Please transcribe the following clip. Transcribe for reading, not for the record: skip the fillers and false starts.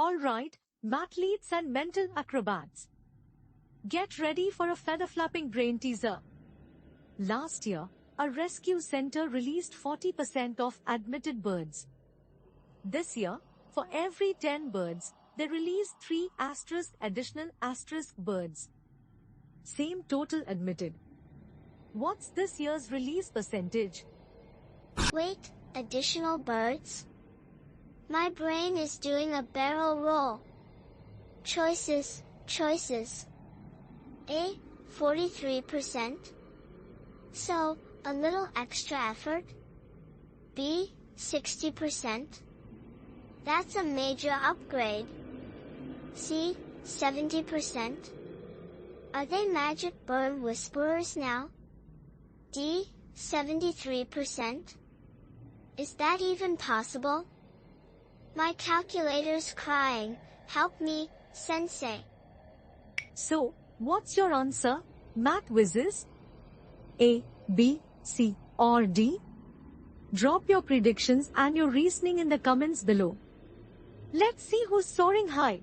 Alright, mathletes and mental acrobats. Get ready for a feather-flapping brain teaser. Last year, a rescue center released 40% of admitted birds. This year, for every 10 birds, they released 3 additional birds. Same total admitted. What's this year's release percentage? Wait, additional birds? My brain is doing a barrel roll. Choices. A, 43%. So, a little extra effort. B, 60%. That's a major upgrade. C, 70%. Are they magic bird whisperers now? D, 73%. Is that even possible? My calculator's crying. Help me, sensei. So, what's your answer, math whizzes? A, B, C, or D? Drop your predictions and your reasoning in the comments below. Let's see who's soaring high.